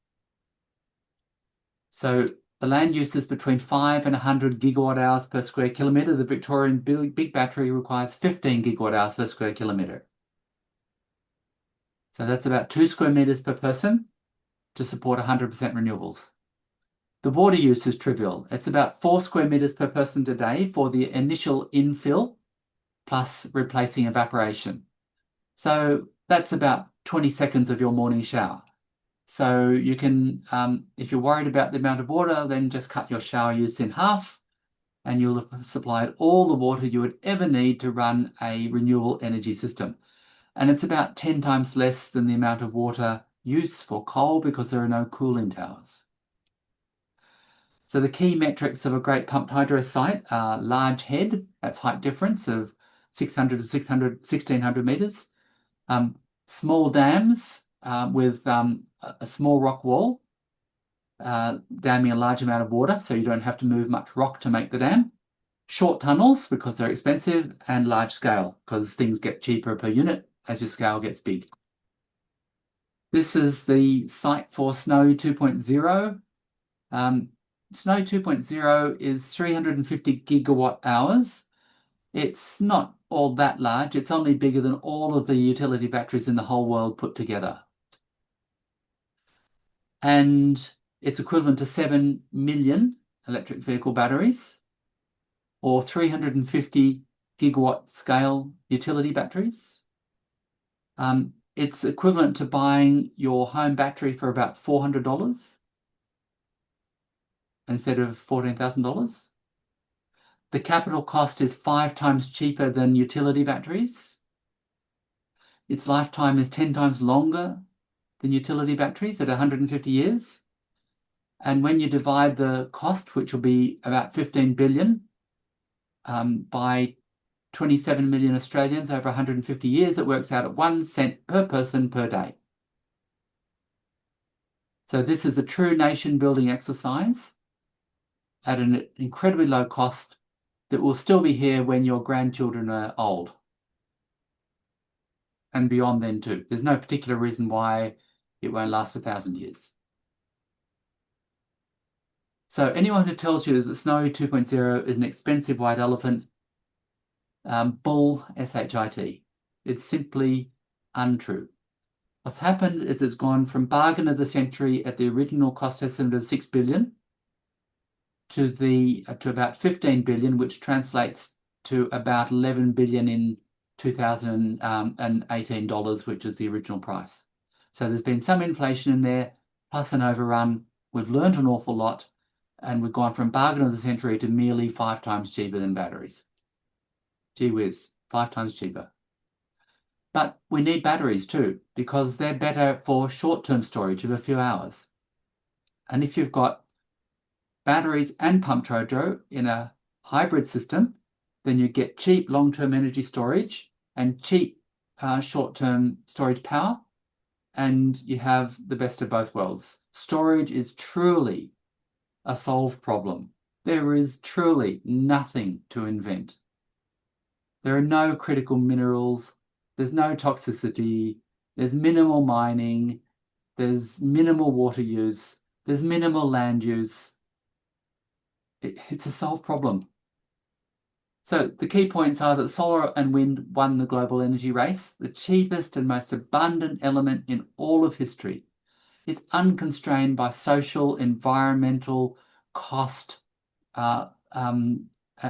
So the land use is between 5 and 100 gigawatt hours per square kilometre. The Victorian big battery requires 15 gigawatt hours per square kilometre. So that's about 2 square metres per person to support 100% renewables. The water use is trivial. It's about 4 square metres per person today for the initial infill plus replacing evaporation. So that's about 20 seconds of your morning shower. So you can, if you're worried about the amount of water, then just cut your shower use in half and you'll have supplied all the water you would ever need to run a renewable energy system. And it's about 10 times less than the amount of water use for coal because there are no cooling towers. So the key metrics of a great pumped hydro site are large head, that's height difference of 600 to 1,600 metres. Small dams with a small rock wall, damming a large amount of water, so you don't have to move much rock to make the dam. short tunnels because they're expensive, and large scale because things get cheaper per unit as your scale gets big. This is the site for Snow 2.0. Snow 2.0 is 350 gigawatt hours. It's not all that large. It's only bigger than all of the utility batteries in the whole world put together. And it's equivalent to 7 million electric vehicle batteries, or 350 gigawatt scale utility batteries. It's equivalent to buying your home battery for about $400 instead of $14,000. The capital cost is 5 times cheaper than utility batteries. Its lifetime is 10 times longer than utility batteries at 150 years. And when you divide the cost, which will be about 15 billion, by 27 million Australians over 150 years, it works out at 1 cent per person per day. So this is a true nation building exercise at an incredibly low cost that will still be here when your grandchildren are old. And beyond then too. There's no particular reason why it won't last 1,000 years. So anyone who tells you that Snow 2.0 is an expensive white elephant, bull, S-H-I-T. It's simply untrue. What's happened is it's gone from bargain of the century at the original cost estimate of 6 billion to about 15 billion, which translates to about 11 billion in 2018 dollars, which is the original price. So there's been some inflation in there, plus an overrun. We've learned an awful lot, and we've gone from bargain of the century to merely 5 times cheaper than batteries. Gee whiz, 5 times cheaper. But we need batteries too, because they're better for short-term storage of a few hours. And if you've got batteries and pumped hydro in a hybrid system, then you get cheap long-term energy storage and cheap short-term storage power, and you have the best of both worlds. Storage is truly a solved problem. There is truly nothing to invent. There are no critical minerals, there's no toxicity, there's minimal mining, there's minimal water use, there's minimal land use. It's a solved problem. So the key points are that solar and wind won the global energy race, the cheapest and most abundant element in all of history. It's unconstrained by social, environmental, cost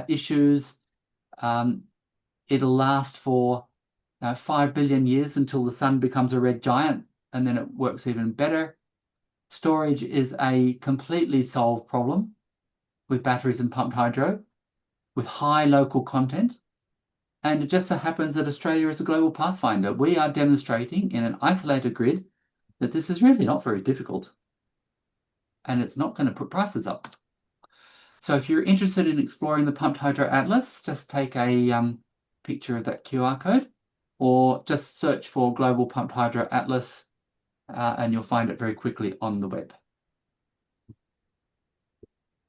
issues. It'll last for 5 billion years until the sun becomes a red giant, and then it works even better. Storage is a completely solved problem with batteries and pumped hydro, with high local content. And it just so happens that Australia is a global pathfinder. We are demonstrating in an isolated grid that this is really not very difficult, and it's not going to put prices up. So if you're interested in exploring the Pumped Hydro Atlas, just take a picture of that QR code, or just search for Global Pumped Hydro Atlas, and you'll find it very quickly on the web.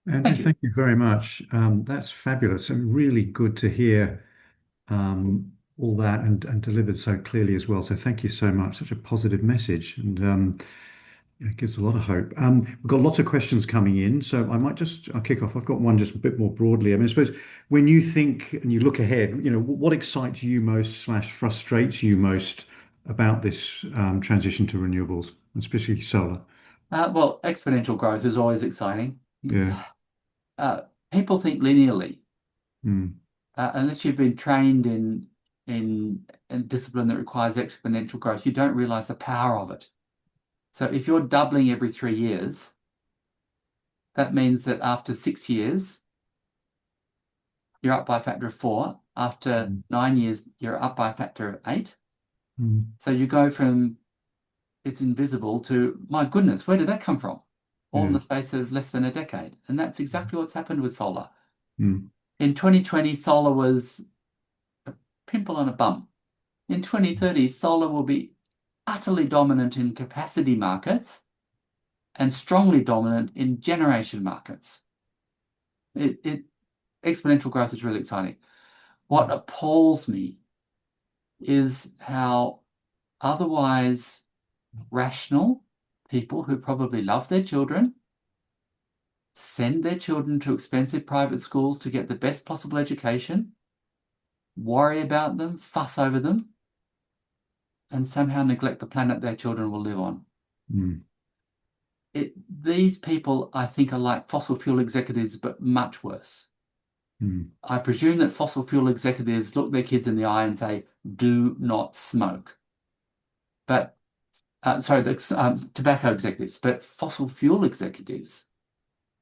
Andrew, thank you very much. That's fabulous and really good to hear all that and delivered so clearly as well. So thank you so much. Such a positive message, and it gives a lot of hope. We've got lots of questions coming in, so I'll kick off. I've got one just a bit more broadly. I mean, I suppose when you think and you look ahead, what excites you most / frustrates you most about this transition to renewables, especially solar? Well, exponential growth is always exciting. Yeah. People think linearly. Mm. Unless you've been trained in a discipline that requires exponential growth, you don't realize the power of it. So if you're doubling every 3 years, that means that after 6 years, you're up by a factor of 4. After 9 years, you're up by a factor of 8. Mm. So you go from it's invisible to, my goodness, where did that come from? All in the space of less than a decade. And that's exactly what's happened with solar. Mm. In 2020, solar was a pimple on a bum. In 2030, solar will be utterly dominant in capacity markets and strongly dominant in generation markets. exponential growth is really exciting. What appalls me is how otherwise rational people who probably love their children send their children to expensive private schools to get the best possible education, worry about them, fuss over them, and somehow neglect the planet their children will live on. Mm. These people, I think, are like fossil fuel executives, but much worse. Mm. I presume that fossil fuel executives look their kids in the eye and say, do not smoke. But, tobacco executives, but fossil fuel executives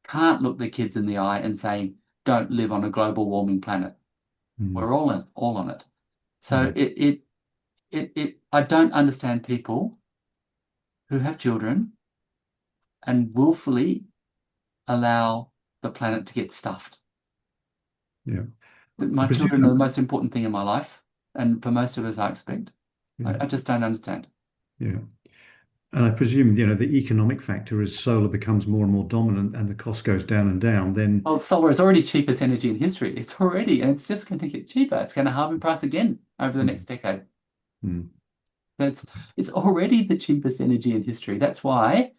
can't look their kids in the eye and say, don't live on a global warming planet. Mm. We're all on it. So I don't understand people who have children and willfully allow the planet to get stuffed. Yeah. My children are the most important thing in my life, and for most of us, I expect. Yeah. I just don't understand. Yeah. And I presume, the economic factor as solar becomes more and more dominant and the cost goes down and down, then Well, solar is already cheapest energy in history. It's already, and it's just going to get cheaper. It's going to halve in price again over the next decade. Mm. It's already the cheapest energy in history. That's why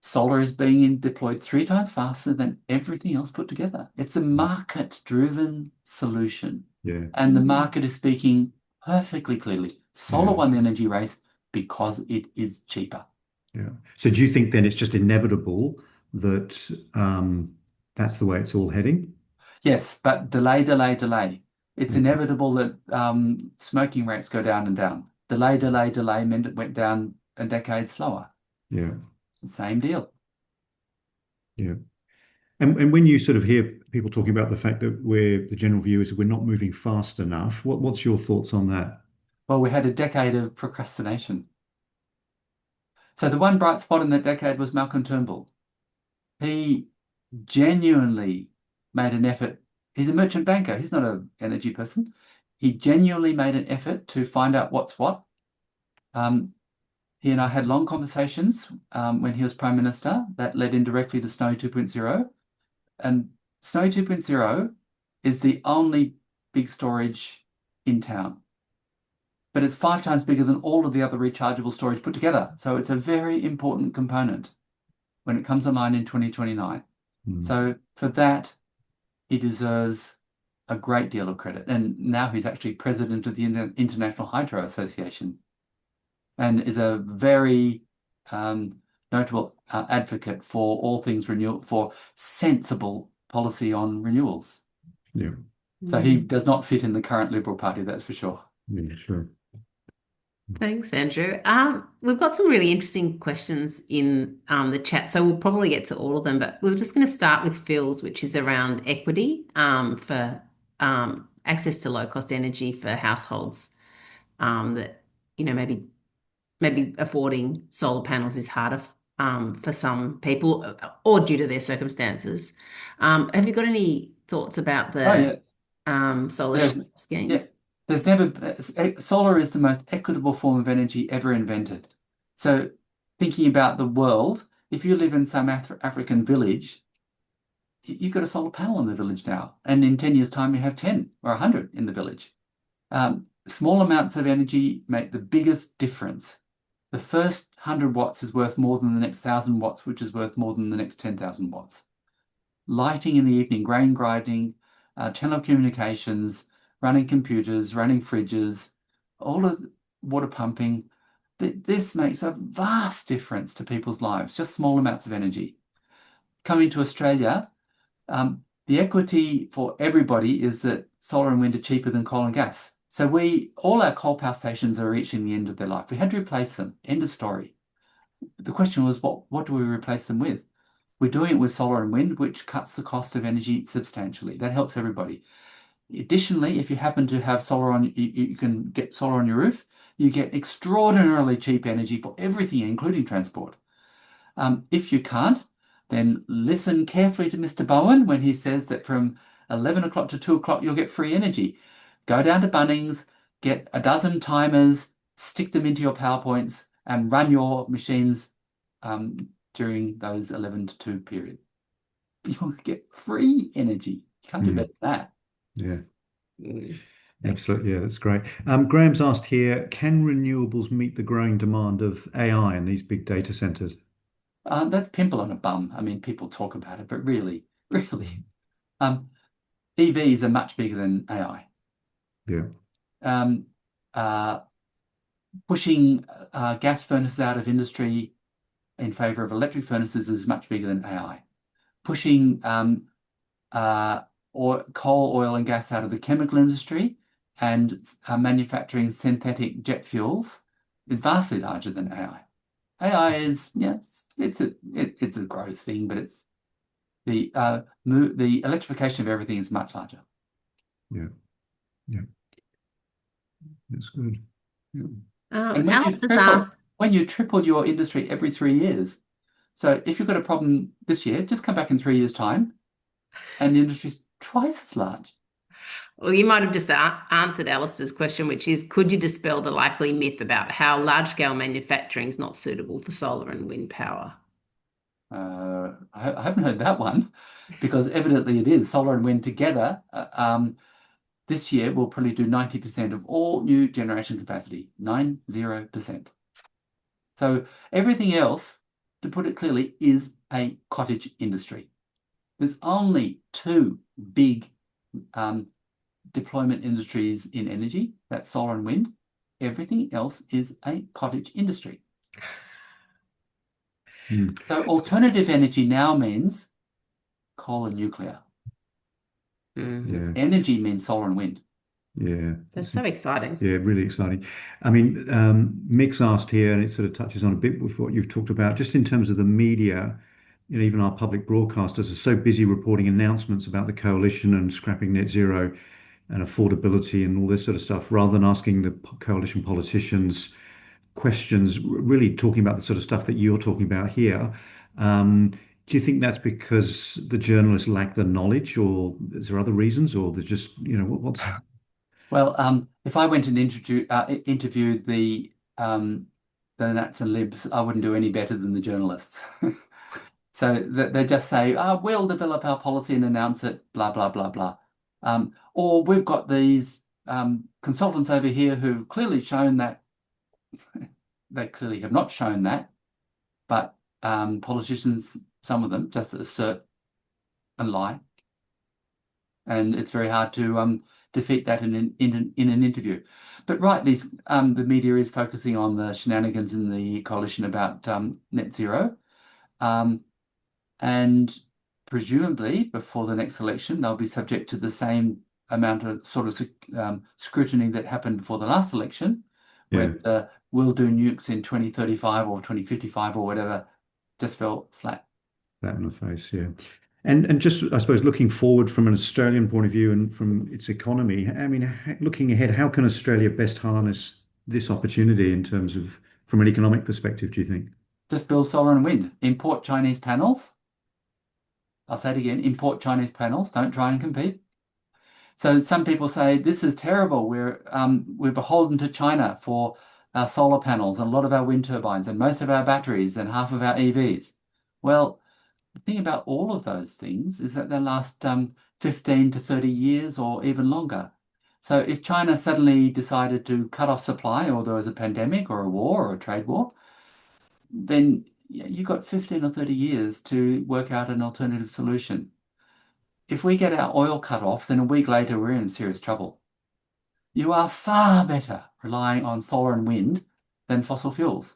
solar is being deployed 3 times faster than everything else put together. It's a market-driven solution. Yeah. And the market is speaking perfectly clearly. Solar Yeah. won the energy race because it is cheaper. Yeah. So do you think then it's just inevitable that that's the way it's all heading? Yes, but delay. It's inevitable that smoking rates go down and down. Delay meant it went down a decade slower. Yeah. Same deal. Yeah. And when you sort of hear people talking about the fact that the general view is that we're not moving fast enough, what's your thoughts on that? Well, we had a decade of procrastination. So the one bright spot in that decade was Malcolm Turnbull. He genuinely made an effort. He's a merchant banker. He's not an energy person. He genuinely made an effort to find out what's what. He and I had long conversations when he was Prime Minister that led indirectly to Snowy 2.0. And Snowy 2.0 is the only big storage in town. But it's 5 times bigger than all of the other rechargeable storage put together. So it's a very important component when it comes online in 2029. So for that, he deserves a great deal of credit. And now he's actually president of the International Hydro Association and is a very notable advocate for all things renewable, for sensible policy on renewals. Yeah. So he does not fit in the current Liberal Party, that's for sure. Yeah, sure. Thanks, Andrew. We've got some really interesting questions in the chat, so we'll probably get to all of them, but we're just going to start with Phil's, which is around equity for access to low-cost energy for households that, maybe affording solar panels is harder for some people or due to their circumstances. Have you got any thoughts about the solar scheme? Yeah. Solar is the most equitable form of energy ever invented. So thinking about the world, if you live in some African village, you've got a solar panel in the village now. And in 10 years' time, you have 10 or 100 in the village. Small amounts of energy make the biggest difference. The first 100 watts is worth more than the next 1,000 watts, which is worth more than the next 10,000 watts. Lighting in the evening, grain grinding, telecommunications, running computers, running fridges, all of water pumping. This makes a vast difference to people's lives, just small amounts of energy. Coming to Australia, the equity for everybody is that solar and wind are cheaper than coal and gas. So all our coal power stations are reaching the end of their life. We had to replace them. End of story. The question was, what do we replace them with? We're doing it with solar and wind, which cuts the cost of energy substantially. That helps everybody. Additionally, if you happen to have solar on, you can get solar on your roof, you get extraordinarily cheap energy for everything, including transport. If you can't, then listen carefully to Mr. Bowen when he says that from 11 o'clock to 2 o'clock, you'll get free energy. Go down to Bunnings, get a dozen timers, stick them into your PowerPoints, and run your machines during those 11 to 2 period. You'll get free energy. You can't do Mm. better than that. Yeah, Mm. absolutely. Yeah, that's great. Graham's asked here, can renewables meet the growing demand of AI and these big data centers? That's pimple on a bum. I mean, people talk about it, but really, EVs are much bigger than AI. Yeah. Um, Pushing gas furnaces out of industry in favor of electric furnaces is much bigger than AI. Pushing coal, oil, and gas out of the chemical industry and manufacturing synthetic jet fuels is vastly larger than AI. AI is, yes, it's a growth thing, but it's the electrification of everything is much larger. Yeah. Yeah. That's good. Yeah. And Alistair's asked, when you triple your industry every 3 years, so if you've got a problem this year, just come back in 3 years' time, and the industry's twice as large. well, you might have just answered Alistair's question, which is, could you dispel the likely myth about how large-scale manufacturing is not suitable for solar and wind power? I haven't heard that one, because evidently it is. Solar and wind together this year will probably do 90% of all new generation capacity, 90%. So everything else, to put it clearly, is a cottage industry. There's only two big deployment industries in energy, that's solar and wind. Everything else is a cottage industry. Mm. So alternative energy now means coal and nuclear. Mhm. Yeah. Energy means solar and wind. Yeah. That's so exciting. Yeah, really exciting. I mean, Mick's asked here, and it sort of touches on a bit with what you've talked about, just in terms of the media, even our public broadcasters are so busy reporting announcements about the coalition and scrapping net zero and affordability and all this sort of stuff, rather than asking the coalition politicians questions, really talking about the sort of stuff that you're talking about here. Do you think that's because the journalists lack the knowledge, or is there other reasons, or there's just, what's... Well, if I went and interviewed the Nats and Libs, I wouldn't do any better than the journalists. So they just say, we'll develop our policy and announce it, blah, blah, blah, blah. Or we've got these consultants over here who've clearly shown that. They clearly have not shown that, but politicians, some of them, just assert and lie. And it's very hard to defeat that in an interview. But rightly, the media is focusing on the shenanigans in the coalition about net zero. And presumably, before the next election, they'll be subject to the same amount of sort of scrutiny that happened before the last election, where we'll do nukes in 2035 or 2055 or whatever just fell flat. Flat in the face, yeah. And just, I suppose, looking forward from an Australian point of view and from its economy, I mean, looking ahead, how can Australia best harness this opportunity in terms of, from an economic perspective, do you think? Just build solar and wind. Import Chinese panels. I'll say it again, import Chinese panels. Don't try and compete. So some people say, this is terrible. We're beholden to China for our solar panels and a lot of our wind turbines and most of our batteries and half of our EVs. Well, the thing about all of those things is that they last 15 to 30 years or even longer. So if China suddenly decided to cut off supply, or there was a pandemic or a war or a trade war, then you've got 15 or 30 years to work out an alternative solution. If we get our oil cut off, then a week later we're in serious trouble. You are far better relying on solar and wind than fossil fuels.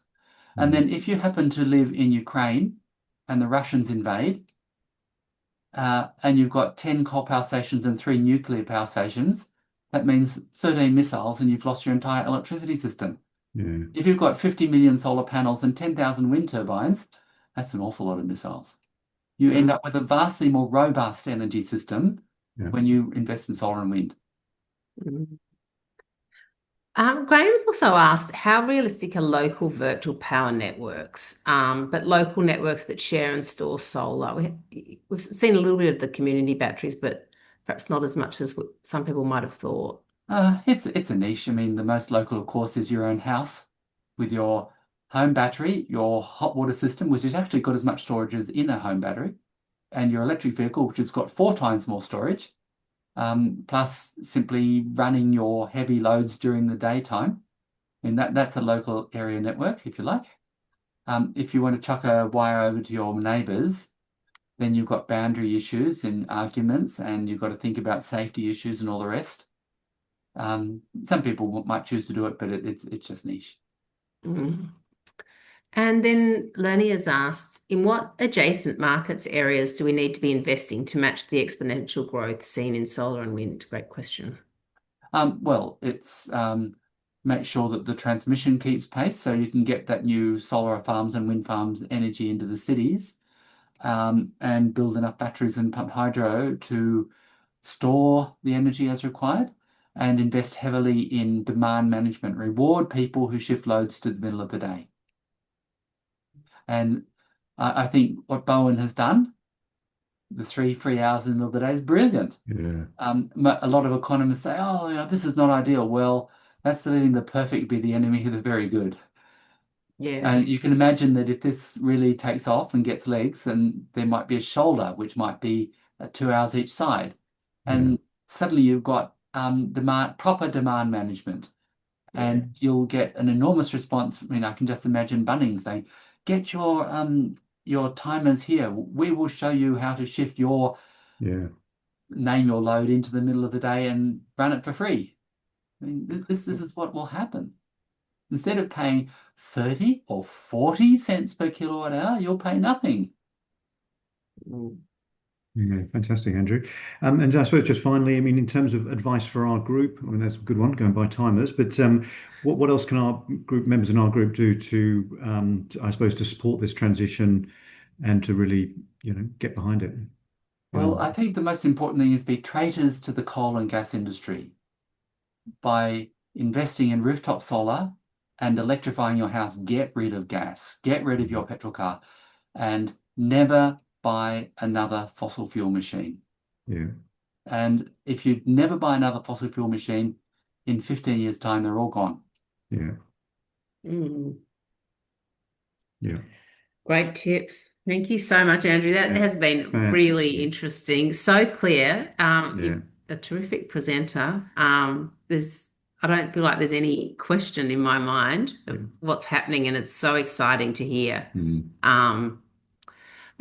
And then if you happen to live in Ukraine and the Russians invade, and you've got 10 coal power stations and 3 nuclear power stations, that means 13 missiles and you've lost your entire electricity system. Yeah. If you've got 50 million solar panels and 10,000 wind turbines, that's an awful lot of missiles. You end up with a vastly more robust energy system when you invest in solar and wind. Graham's also asked, how realistic are local virtual power networks, but local networks that share and store solar? We've seen a little bit of the community batteries, but perhaps not as much as some people might have thought. It's a niche. I mean, the most local, of course, is your own house with your home battery, your hot water system, which has actually got as much storage as in a home battery, and your electric vehicle, which has got 4 times more storage. plus simply running your heavy loads during the daytime. And that's a local area network, if you like. If you want to chuck a wire over to your neighbours, then you've got boundary issues and arguments, and you've got to think about safety issues and all the rest. Some people might choose to do it, but it's just niche. Mm. And then Lenny has asked, in what adjacent markets areas do we need to be investing to match the exponential growth seen in solar and wind? Great question. Well, it's make sure that the transmission keeps pace so you can get that new solar farms and wind farms energy into the cities, and build enough batteries and pumped hydro to store the energy as required, and invest heavily in demand management, reward people who shift loads to the middle of the day. And I think what Bowen has done, the 3 free hours in the middle of the day, is brilliant. Yeah. A lot of economists say, oh, yeah, this is not ideal. Well, that's letting the perfect be the enemy of the very good. Yeah. And you can imagine that if this really takes off and gets legs, then there might be a shoulder, which might be 2 hours each side. And suddenly you've got proper demand management. And you'll get an enormous response. I mean, I can just imagine Bunnings saying, get your timers here. We will show you how to shift your name your load into the middle of the day and run it for free. I mean, this is what will happen. Instead of paying 30 or 40 cents per kilowatt hour, you'll pay nothing. Yeah, fantastic, Andrew. And I suppose just finally, I mean, in terms of advice for our group, I mean, that's a good one, going by timers, but what else can our group members in our group do to, I suppose, to support this transition and to really, get behind it? Well, I think the most important thing is be traitors to the coal and gas industry. By investing in rooftop solar and electrifying your house, get rid of gas, get rid of your petrol car, and never buy another fossil fuel machine. Yeah. And if you never buy another fossil fuel machine, in 15 years' time, they're all gone. Yeah. Yeah. Great tips. Thank you so much, Andrew. That has been really interesting. So clear. You're a terrific presenter. I don't feel like there's any question in my mind of what's happening, and it's so exciting to hear.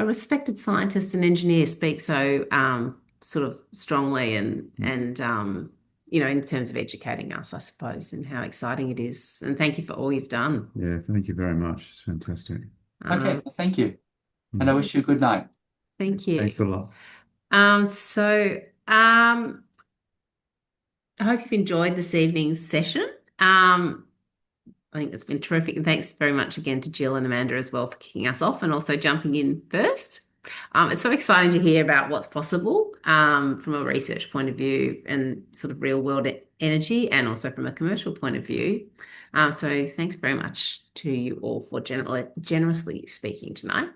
A respected scientist and engineer speak so sort of strongly and in terms of educating us, I suppose, and how exciting it is. And thank you for all you've done. Yeah, thank you very much. It's fantastic. Okay, thank you. And I wish you a good night. Thank you. Thanks a lot. I hope you've enjoyed this evening's session. I think it's been terrific. And thanks very much again to Jill and Amanda as well for kicking us off and also jumping in first. It's so exciting to hear about what's possible from a research point of view and sort of real world energy, and also from a commercial point of view. So thanks very much to you all for generously speaking tonight.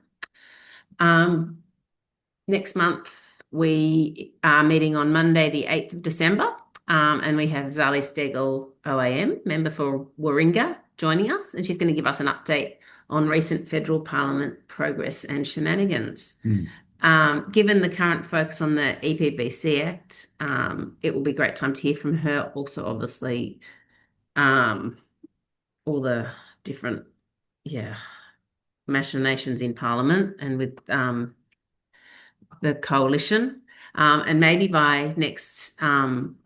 Next month, we are meeting on Monday, the 8th of December. And we have Zali Stegel, OAM, member for Warringah, joining us, and she's going to give us an update on recent federal parliament progress and shenanigans. Given the current focus on the EPBC Act, it will be a great time to hear from her. Also, obviously, all the different, machinations in Parliament and with the coalition. And maybe by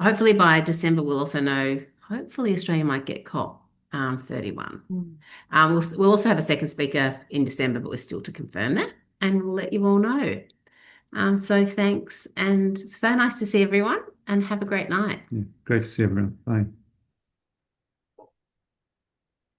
hopefully by December, we'll also know, hopefully Australia might get COP 31. We'll also have a second speaker in December, but we're still to confirm that, and we'll let you all know. So thanks, and so nice to see everyone, and have a great night. Yeah, great to see everyone. Bye.